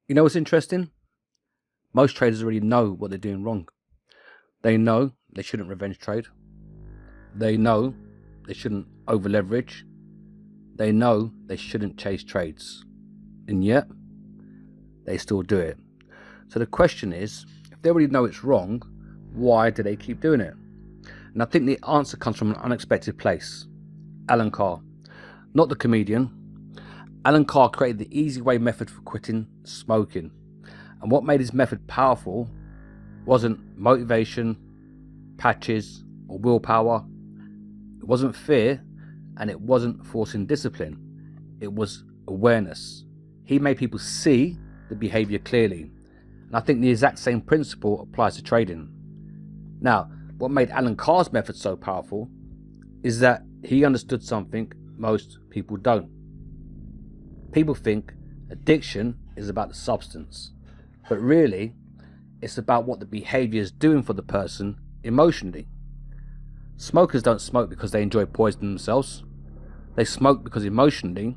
You know what's interesting? Most traders already know what they're doing wrong. They know they shouldn't revenge trade. They know they shouldn't over leverage. They know they shouldn't chase trades. And yet, they still do it. So the question is, if they already know it's wrong, why do they keep doing it? And I think the answer comes from an unexpected place. Alan Carr. Not the comedian. Alan Carr created the easy way method for quitting smoking. And what made his method powerful wasn't motivation, patches, or willpower. It wasn't fear, and it wasn't forcing discipline. It was awareness. He made people see the behaviour clearly. And I think the exact same principle applies to trading. Now, what made Alan Carr's method so powerful is that he understood something most people don't. People think addiction is about the substance, but really it's about what the behaviour is doing for the person emotionally. Smokers don't smoke because they enjoy poisoning themselves. They smoke because emotionally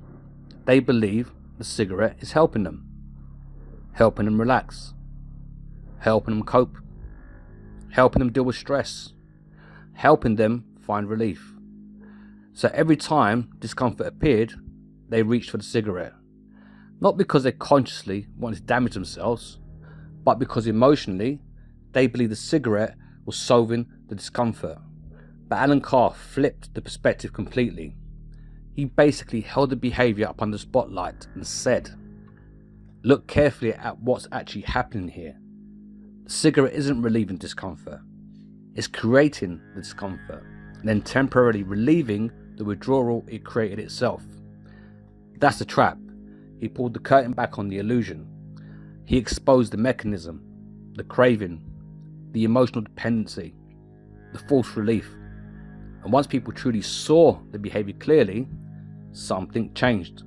they believe the cigarette is helping them relax, helping them cope, helping them deal with stress, helping them find relief. So every time discomfort appeared, they reached for the cigarette. Not because they consciously wanted to damage themselves, but because emotionally they believed the cigarette was solving the discomfort. But Alan Carr flipped the perspective completely. He basically held the behaviour up under the spotlight and said, look carefully at what's actually happening here. The cigarette isn't relieving discomfort. It's creating the discomfort, and then temporarily relieving the withdrawal it created itself. That's the trap. He pulled the curtain back on the illusion. He exposed the mechanism, the craving, the emotional dependency, the false relief. And once people truly saw the behaviour clearly, something changed.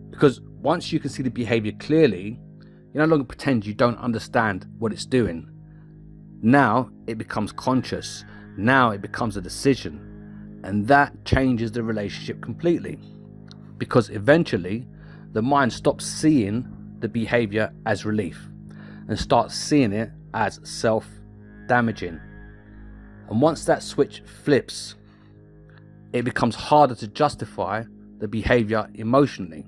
Because once you can see the behaviour clearly, you no longer pretend you don't understand what it's doing. Now it becomes conscious. Now it becomes a decision. And that changes the relationship completely. Because eventually, the mind stops seeing the behaviour as relief and starts seeing it as self-damaging. And once that switch flips, it becomes harder to justify the behaviour emotionally.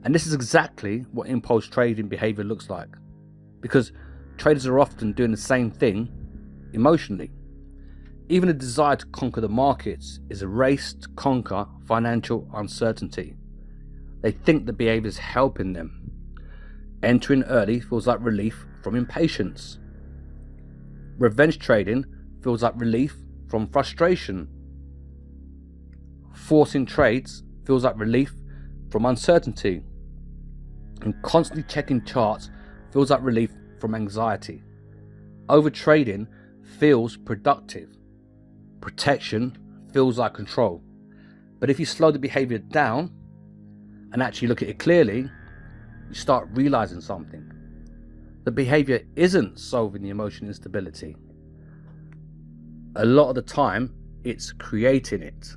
And this is exactly what impulse trading behaviour looks like. Because traders are often doing the same thing emotionally. Even the desire to conquer the markets is a race to conquer financial uncertainty. They think the behaviour is helping them. Entering early feels like relief from impatience. Revenge trading feels like relief from frustration. Forcing trades feels like relief from uncertainty. And constantly checking charts feels like relief from anxiety. Overtrading feels productive. Protection feels like control. But if you slow the behaviour down and actually look at it clearly, you start realising something. The behaviour isn't solving the emotional instability. A lot of the time, it's creating it.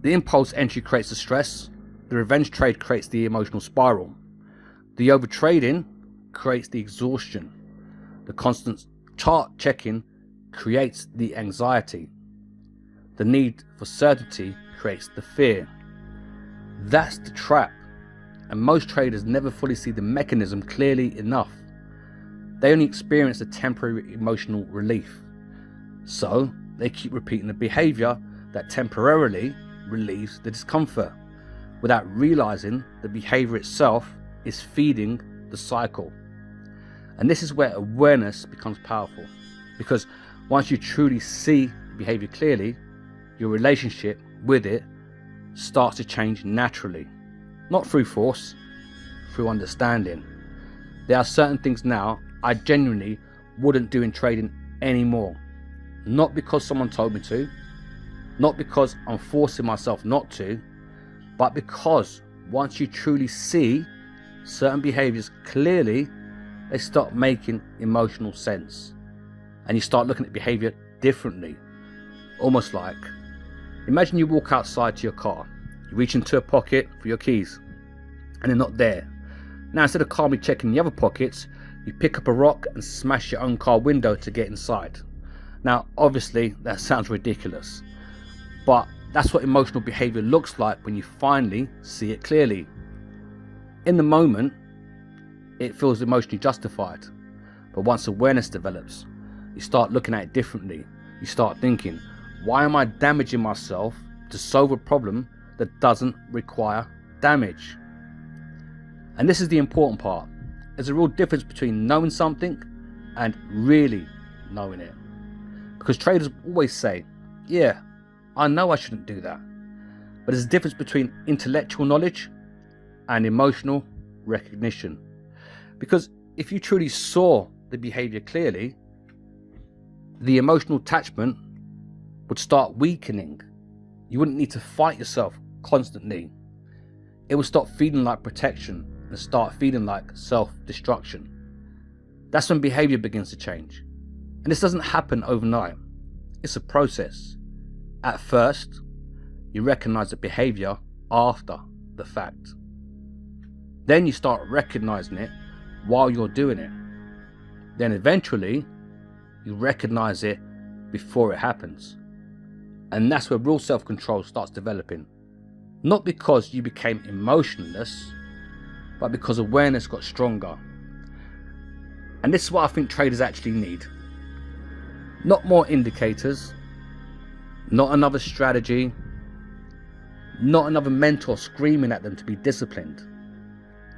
The impulse entry creates the stress. The revenge trade creates the emotional spiral. The overtrading creates the exhaustion. The constant chart checking creates the anxiety. The need for certainty creates the fear. That's the trap. And most traders never fully see the mechanism clearly enough. They only experience a temporary emotional relief. So they keep repeating the behaviour that temporarily relieves the discomfort, without realising the behaviour itself is feeding the cycle. And this is where awareness becomes powerful, because once you truly see the behaviour clearly, your relationship with it starts to change naturally. Not through force, through understanding. There are certain things now I genuinely wouldn't do in trading anymore. Not because someone told me to, not because I'm forcing myself not to, but because once you truly see certain behaviours clearly, they start making emotional sense. And you start looking at behaviour differently. Almost like, imagine you walk outside to your car, you reach into a pocket for your keys. and they're not there. Now, instead of calmly checking the other pockets, you pick up a rock and smash your own car window to get inside. Now, obviously, that sounds ridiculous, but that's what emotional behaviour looks like when you finally see it clearly. In the moment, it feels emotionally justified, but once awareness develops, you start looking at it differently. You start thinking, why am I damaging myself to solve a problem that doesn't require damage? And this is the important part. There's a real difference between knowing something and really knowing it. Because traders always say, yeah, I know I shouldn't do that. But there's a difference between intellectual knowledge and emotional recognition. Because if you truly saw the behavior clearly, the emotional attachment would start weakening. You wouldn't need to fight yourself constantly. It would stop feeling like protection and start feeling like self-destruction. That's when behavior begins to change. And this doesn't happen overnight. It's a process. At first, you recognize the behavior after the fact. Then you start recognizing it while you're doing it. Then eventually, you recognize it before it happens. And that's where real self-control starts developing. Not because you became emotionless, but because awareness got stronger. And this is what I think traders actually need. Not more indicators, not another strategy, not another mentor screaming at them to be disciplined.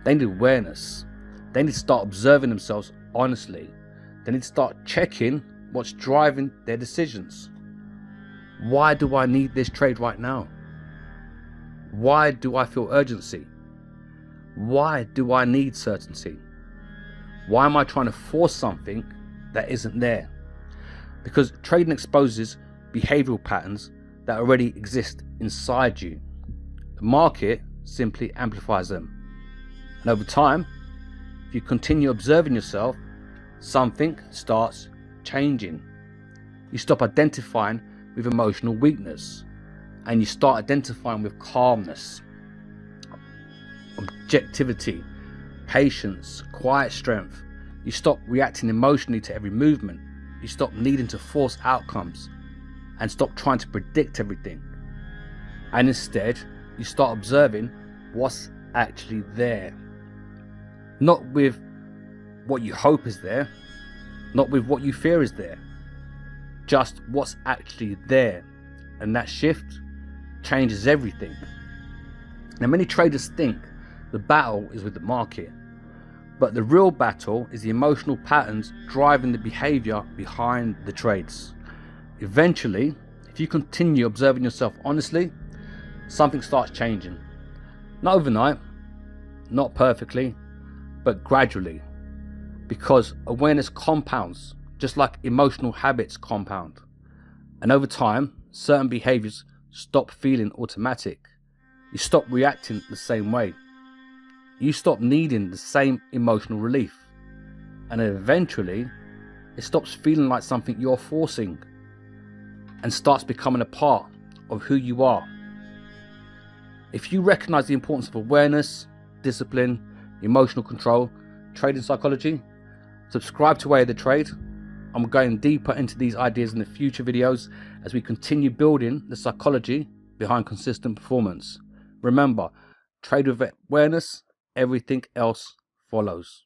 They need awareness. They need to start observing themselves honestly. They need to start checking what's driving their decisions. Why do I need this trade right now? Why do I feel urgency? Why do I need certainty? Why am I trying to force something that isn't there? Because trading exposes behavioral patterns that already exist inside you. The market simply amplifies them. And over time, if you continue observing yourself, something starts changing. You stop identifying with emotional weakness and you start identifying with calmness, objectivity, patience, quiet strength. You stop reacting emotionally to every movement. You stop needing to force outcomes and stop trying to predict everything. And instead, you start observing what's actually there. Not with what you hope is there, not with what you fear is there, just what's actually there. And that shift changes everything. Now, many traders think the battle is with the market, but the real battle is the emotional patterns driving the behavior behind the trades. Eventually, if you continue observing yourself honestly, something starts changing. Not overnight, not perfectly, but gradually. Because awareness compounds, just like emotional habits compound. And over time, certain behaviors stop feeling automatic. You stop reacting the same way. You stop needing the same emotional relief. And eventually, it stops feeling like something you're forcing and starts becoming a part of who you are. If you recognize the importance of awareness, discipline, emotional control, trading psychology, subscribe to Way of the Trade. I'm going deeper into these ideas in the future videos as we continue building the psychology behind consistent performance. Remember, trade with awareness, everything else follows.